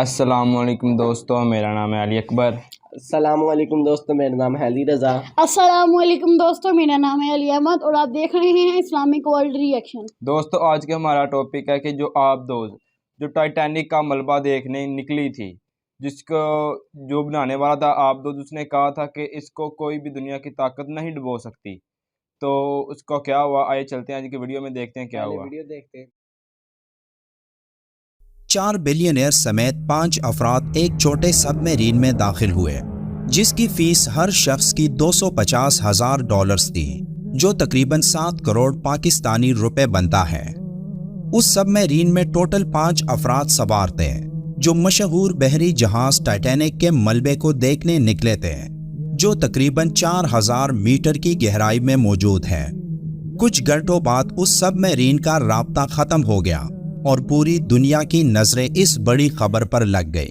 السلام علیکم دوستو، میرا نام ہے علی اکبر۔ السلام علیکم دوستو، میرا نام ہے علی رضا۔ السلام علیکم دوستو، میرا نام ہے علی احمد اور آپ دیکھ رہے ہیں اسلامک ورلڈ ری ایکشن۔ دوستو آج کا ہمارا ٹاپک ہے کہ جو آبدوز جو ٹائٹینک کا ملبہ دیکھنے نکلی تھی، جس کو جو بنانے والا تھا آبدوز، اس نے کہا تھا کہ اس کو کوئی بھی دنیا کی طاقت نہیں ڈبو سکتی، تو اس کو کیا ہوا؟ آئے چلتے ہیں آج کی ویڈیو میں دیکھتے ہیں کیا ہوا۔ ویڈیو دیکھتے ہیں۔ 4 بلینئر سمیت 5 افراد ایک چھوٹے سب میرین میں داخل ہوئے جس کی فیس ہر شخص کی $250,000 تھی، جو تقریباً 7 کروڑ پاکستانی روپے بنتا ہے۔ اس سب میرین میں ٹوٹل 5 افراد سوار تھے جو مشہور بحری جہاز ٹائٹینک کے ملبے کو دیکھنے نکلے تھے، جو تقریباً 4000 میٹر کی گہرائی میں موجود ہے۔ کچھ گھنٹوں بعد اس سب میرین کا رابطہ ختم ہو گیا اور پوری دنیا کی نظریں اس بڑی خبر پر لگ گئی۔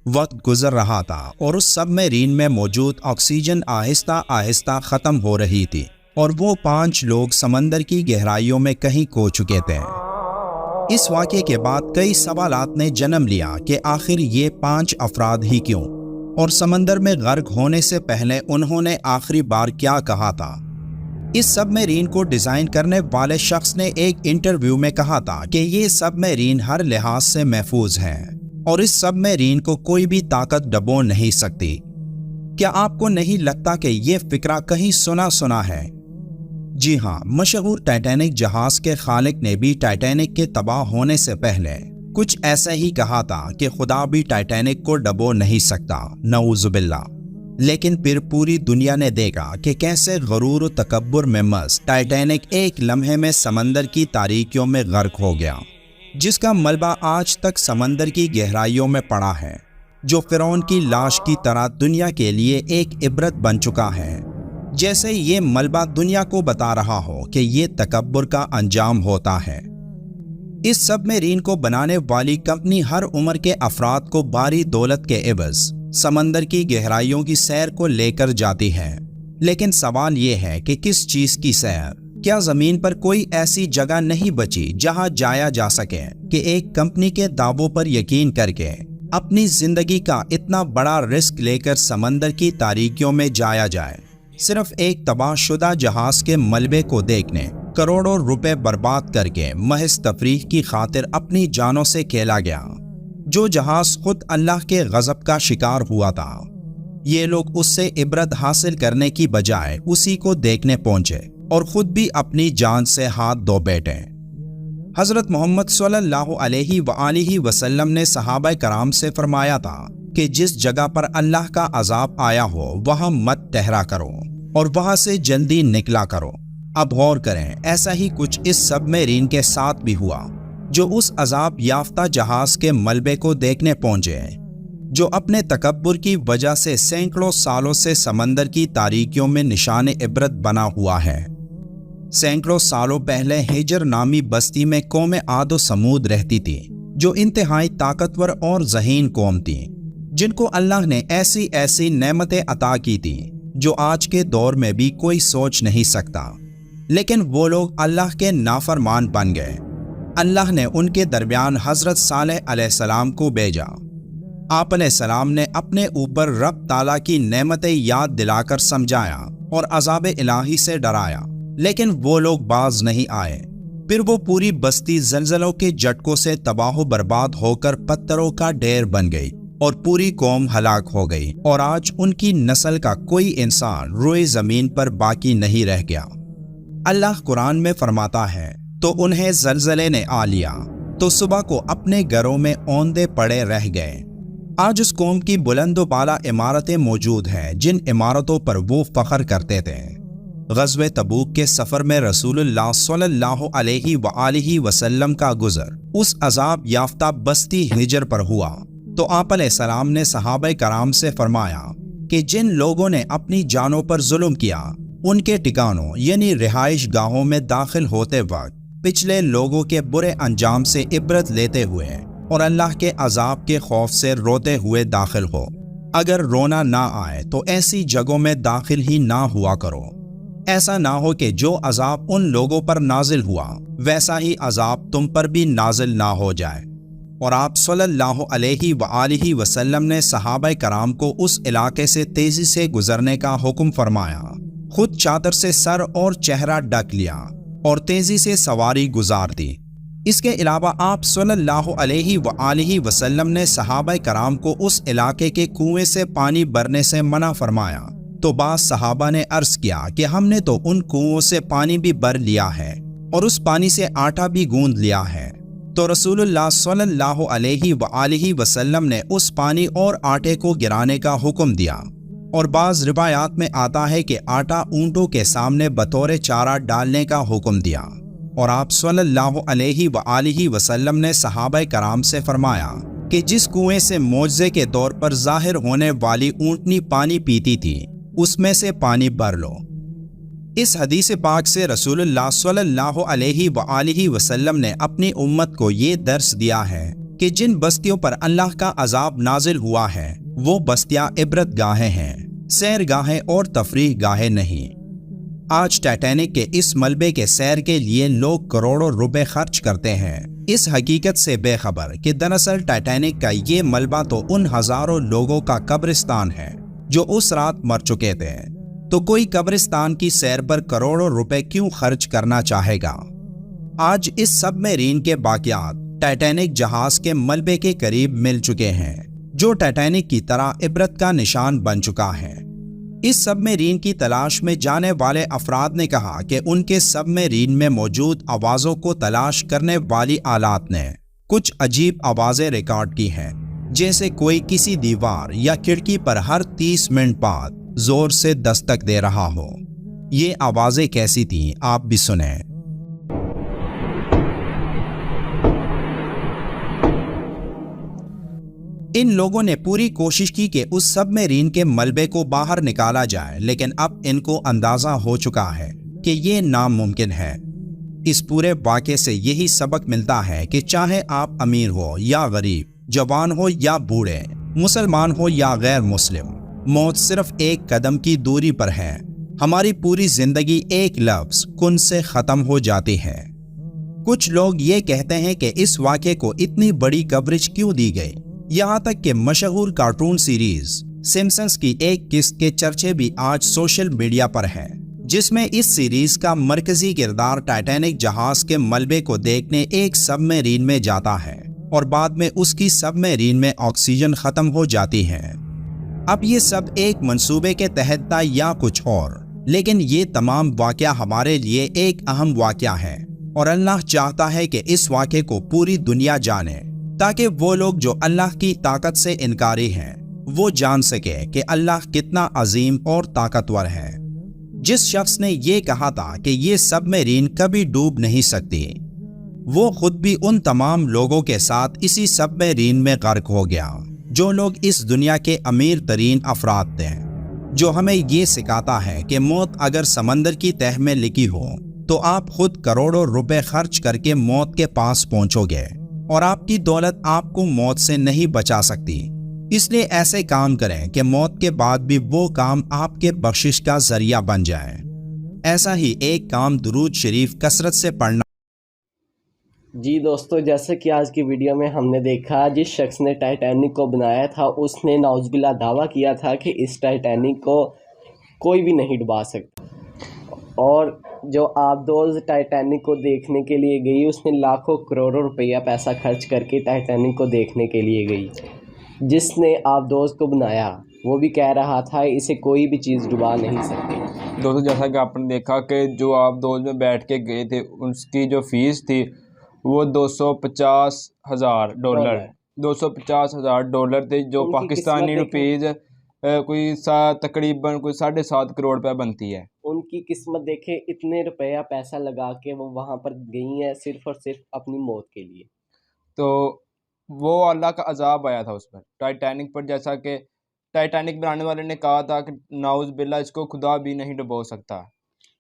وقت گزر رہا تھا اور اس سب میرین میں موجود آکسیجن آہستہ آہستہ ختم ہو رہی تھی اور وہ 5 لوگ سمندر کی گہرائیوں میں کہیں کھو چکے تھے۔ اس واقعے کے بعد کئی سوالات نے جنم لیا کہ آخر یہ 5 افراد ہی کیوں، اور سمندر میں غرق ہونے سے پہلے انہوں نے آخری بار کیا کہا تھا۔ اس سب میرین کو ڈیزائن کرنے والے شخص نے ایک انٹرویو میں کہا تھا کہ یہ سب میرین ہر لحاظ سے محفوظ ہے اور اس سب میرین کو کوئی بھی طاقت ڈبو نہیں سکتی۔ کیا آپ کو نہیں لگتا کہ یہ فکرہ کہیں سنا ہے؟ جی ہاں، مشہور ٹائٹینک جہاز کے خالق نے بھی ٹائٹینک کے تباہ ہونے سے پہلے کچھ ایسا ہی کہا تھا کہ خدا بھی ٹائٹینک کو ڈبو نہیں سکتا، نعوذ باللہ۔ لیکن پھر پوری دنیا نے دیکھا کہ کیسے غرور و تکبر میں مست ٹائٹینک ایک لمحے میں سمندر کی تاریکیوں میں غرق ہو گیا، جس کا ملبہ آج تک سمندر کی گہرائیوں میں پڑا ہے، جو فرعون کی لاش کی طرح دنیا کے لیے ایک عبرت بن چکا ہے، جیسے یہ ملبہ دنیا کو بتا رہا ہو کہ یہ تکبر کا انجام ہوتا ہے۔ اس سب میرین کو بنانے والی کمپنی ہر عمر کے افراد کو باری دولت کے عوض سمندر کی گہرائیوں کی سیر کو لے کر جاتی ہے، لیکن سوال یہ ہے کہ کس چیز کی سیر؟ کیا زمین پر کوئی ایسی جگہ نہیں بچی جہاں جایا جا سکے کہ ایک کمپنی کے دعووں پر یقین کر کے اپنی زندگی کا اتنا بڑا رسک لے کر سمندر کی تاریکیوں میں جایا جائے، صرف ایک تباہ شدہ جہاز کے ملبے کو دیکھنے، کروڑوں روپے برباد کر کے محض تفریح کی خاطر اپنی جانوں سے کھیلا گیا، جو جہاز خود اللہ کے غضب کا شکار ہوا تھا۔ یہ لوگ اس سے عبرت حاصل کرنے کی بجائے اسی کو دیکھنے پہنچے اور خود بھی اپنی جان سے ہاتھ دھو بیٹھے۔ حضرت محمد صلی اللہ علیہ وآلہ وسلم نے صحابہ کرام سے فرمایا تھا کہ جس جگہ پر اللہ کا عذاب آیا ہو وہاں مت ٹھہرا کرو اور وہاں سے جلدی نکلا کرو۔ اب غور کریں، ایسا ہی کچھ اس سب میرین کے ساتھ بھی ہوا، جو اس عذاب یافتہ جہاز کے ملبے کو دیکھنے پہنچے، جو اپنے تکبر کی وجہ سے سینکڑوں سالوں سے سمندر کی تاریکیوں میں نشان عبرت بنا ہوا ہے۔ سینکڑوں سالوں پہلے ہجر نامی بستی میں قوم عاد و سمود رہتی تھی، جو انتہائی طاقتور اور ذہین قوم تھی، جن کو اللہ نے ایسی نعمتیں عطا کی تھی جو آج کے دور میں بھی کوئی سوچ نہیں سکتا، لیکن وہ لوگ اللہ کے نافرمان بن گئے۔ اللہ نے ان کے درمیان حضرت صالح علیہ السلام کو بھیجا۔ آپ علیہ السلام نے اپنے اوپر رب تعالیٰ کی نعمتیں یاد دلا کر سمجھایا اور عذاب الہی سے ڈرایا، لیکن وہ لوگ باز نہیں آئے۔ پھر وہ پوری بستی زلزلوں کے جھٹکوں سے تباہ و برباد ہو کر پتھروں کا ڈھیر بن گئی اور پوری قوم ہلاک ہو گئی، اور آج ان کی نسل کا کوئی انسان روئے زمین پر باقی نہیں رہ گیا۔ اللہ قرآن میں فرماتا ہے، تو انہیں زلزلے نے آ لیا تو صبح کو اپنے گھروں میں اوندے پڑے رہ گئے۔ آج اس قوم کی بلند و بالا عمارتیں موجود ہیں جن عمارتوں پر وہ فخر کرتے تھے۔ غزوہ تبوک کے سفر میں رسول اللہ صلی اللہ علیہ وآلہ وسلم کا گزر اس عذاب یافتہ بستی ہجر پر ہوا، تو آپ علیہ السلام نے صحابہ کرام سے فرمایا کہ جن لوگوں نے اپنی جانوں پر ظلم کیا، ان کے ٹھکانوں یعنی رہائش گاہوں میں داخل ہوتے وقت پچھلے لوگوں کے برے انجام سے عبرت لیتے ہوئے اور اللہ کے عذاب کے خوف سے روتے ہوئے داخل ہو۔ اگر رونا نہ آئے تو ایسی جگہوں میں داخل ہی نہ ہوا کرو۔ ایسا نہ ہو کہ جو عذاب ان لوگوں پر نازل ہوا ویسا ہی عذاب تم پر بھی نازل نہ ہو جائے۔ اور آپ صلی اللہ علیہ وآلہ وسلم نے صحابہ کرام کو اس علاقے سے تیزی سے گزرنے کا حکم فرمایا، خود چادر سے سر اور چہرہ ڈھک لیا اور تیزی سے سواری گزار دی۔ اس کے علاوہ آپ صلی اللہ علیہ وآلہ وسلم نے صحابہ کرام کو اس علاقے کے کنویں سے پانی بھرنے سے منع فرمایا، تو بعض صحابہ نے عرض کیا کہ ہم نے تو ان کنووں سے پانی بھی بھر لیا ہے اور اس پانی سے آٹا بھی گوندھ لیا ہے۔ تو رسول اللہ صلی اللہ علیہ وآلہ وسلم نے اس پانی اور آٹے کو گرانے کا حکم دیا، اور بعض روایات میں آتا ہے کہ آٹا اونٹوں کے سامنے بطور چارہ ڈالنے کا حکم دیا، اور آپ صلی اللہ علیہ وآلہ وسلم نے صحابہ کرام سے فرمایا کہ جس کنویں سے معجزے کے طور پر ظاہر ہونے والی اونٹنی پانی پیتی تھی اس میں سے پانی بھر لو۔ اس حدیث پاک سے رسول اللہ صلی اللہ علیہ وآلہ وسلم نے اپنی امت کو یہ درس دیا ہے کہ جن بستیوں پر اللہ کا عذاب نازل ہوا ہے وہ بستیاں عبرت گاہیں ہیں، سیر گاہیں اور تفریح گاہیں نہیں۔ آج ٹائٹینک کے اس ملبے کے سیر کے لیے لوگ کروڑوں روپے خرچ کرتے ہیں، اس حقیقت سے بے خبر کہ دراصل ٹائٹینک کا یہ ملبہ تو ان ہزاروں لوگوں کا قبرستان ہے جو اس رات مر چکے تھے، تو کوئی قبرستان کی سیر پر کروڑوں روپے کیوں خرچ کرنا چاہے گا؟ آج اس سب میرین کے باقیات ٹائٹینک جہاز کے ملبے کے قریب مل چکے ہیں، جو ٹائٹینک کی طرح عبرت کا نشان بن چکا ہے۔ اس سب میرین کی تلاش میں جانے والے افراد نے کہا کہ ان کے سب میرین میں موجود آوازوں کو تلاش کرنے والی آلات نے کچھ عجیب آوازیں ریکارڈ کی ہیں، جیسے کوئی کسی دیوار یا کھڑکی پر ہر 30 منٹ بعد زور سے دستک دے رہا ہو۔ یہ آوازیں کیسی تھیں آپ بھی سنیں۔ ان لوگوں نے پوری کوشش کی کہ اس سب میرین کے ملبے کو باہر نکالا جائے، لیکن اب ان کو اندازہ ہو چکا ہے کہ یہ ناممکن ہے۔ اس پورے واقعے سے یہی سبق ملتا ہے کہ چاہے آپ امیر ہو یا غریب، جوان ہو یا بوڑھے، مسلمان ہو یا غیر مسلم، موت صرف ایک قدم کی دوری پر ہے۔ ہماری پوری زندگی ایک لفظ کن سے ختم ہو جاتی ہے۔ کچھ لوگ یہ کہتے ہیں کہ اس واقعے کو اتنی بڑی کوریج کیوں دی گئی، یہاں تک کہ مشہور کارٹون سیریز سمپسنز کی ایک قسط کے چرچے بھی آج سوشل میڈیا پر ہیں، جس میں اس سیریز کا مرکزی کردار ٹائٹینک جہاز کے ملبے کو دیکھنے ایک سب میرین میں جاتا ہے اور بعد میں اس کی سب میرین میں آکسیجن ختم ہو جاتی ہے۔ اب یہ سب ایک منصوبے کے تحت تھا یا کچھ اور، لیکن یہ تمام واقعہ ہمارے لیے ایک اہم واقعہ ہے، اور اللہ چاہتا ہے کہ اس واقعے کو پوری دنیا جانے، تاکہ وہ لوگ جو اللہ کی طاقت سے انکاری ہیں وہ جان سکے کہ اللہ کتنا عظیم اور طاقتور ہے۔ جس شخص نے یہ کہا تھا کہ یہ سب میرین کبھی ڈوب نہیں سکتی، وہ خود بھی ان تمام لوگوں کے ساتھ اسی سب میرین میں غرق ہو گیا، جو لوگ اس دنیا کے امیر ترین افراد تھے، جو ہمیں یہ سکھاتا ہے کہ موت اگر سمندر کی تہہ میں لکھی ہو تو آپ خود کروڑوں روپے خرچ کر کے موت کے پاس پہنچو گے، اور آپ کی دولت آپ کو موت سے نہیں بچا سکتی۔ اس لیے ایسے کام کریں کہ موت کے بعد بھی وہ کام آپ کے بخشش کا ذریعہ بن جائے۔ ایسا ہی ایک کام درود شریف کثرت سے پڑھنا۔ جی دوستو، جیسے کہ آج کی ویڈیو میں ہم نے دیکھا، جس شخص نے ٹائٹینک کو بنایا تھا اس نے نعوذ باللہ دعویٰ کیا تھا کہ اس ٹائٹینک کو کوئی بھی نہیں ڈبا سکتا، اور جو آبدوز ٹائٹینک کو دیکھنے کے لیے گئی اس نے لاکھوں کروڑوں روپیہ پیسہ خرچ کر کے ٹائٹینک کو دیکھنے کے لیے گئی۔ جس نے آبدوز کو بنایا وہ بھی کہہ رہا تھا اسے کوئی بھی چیز ڈبا نہیں سکتی۔ دوستوں، جیسا کہ آپ نے دیکھا کہ جو آپ دوز میں بیٹھ کے گئے تھے اس کی جو فیس تھی وہ $250,000 $250,000 تھے، جو پاکستانی روپیز کوئی تقریباً کوئی 7.5 کروڑ روپے بنتی ہے۔ ان کی قسمت دیکھیں، اتنے روپیہ پیسہ لگا کے وہ وہاں پر گئی ہیں صرف اور صرف اپنی موت کے لیے۔ تو وہ اللہ کا عذاب آیا تھا اس پر، ٹائٹینک پر، جیسا کہ ٹائٹینک بنانے والے نے کہا تھا کہ نعوذ باللہ اس کو خدا بھی نہیں ڈبو سکتا۔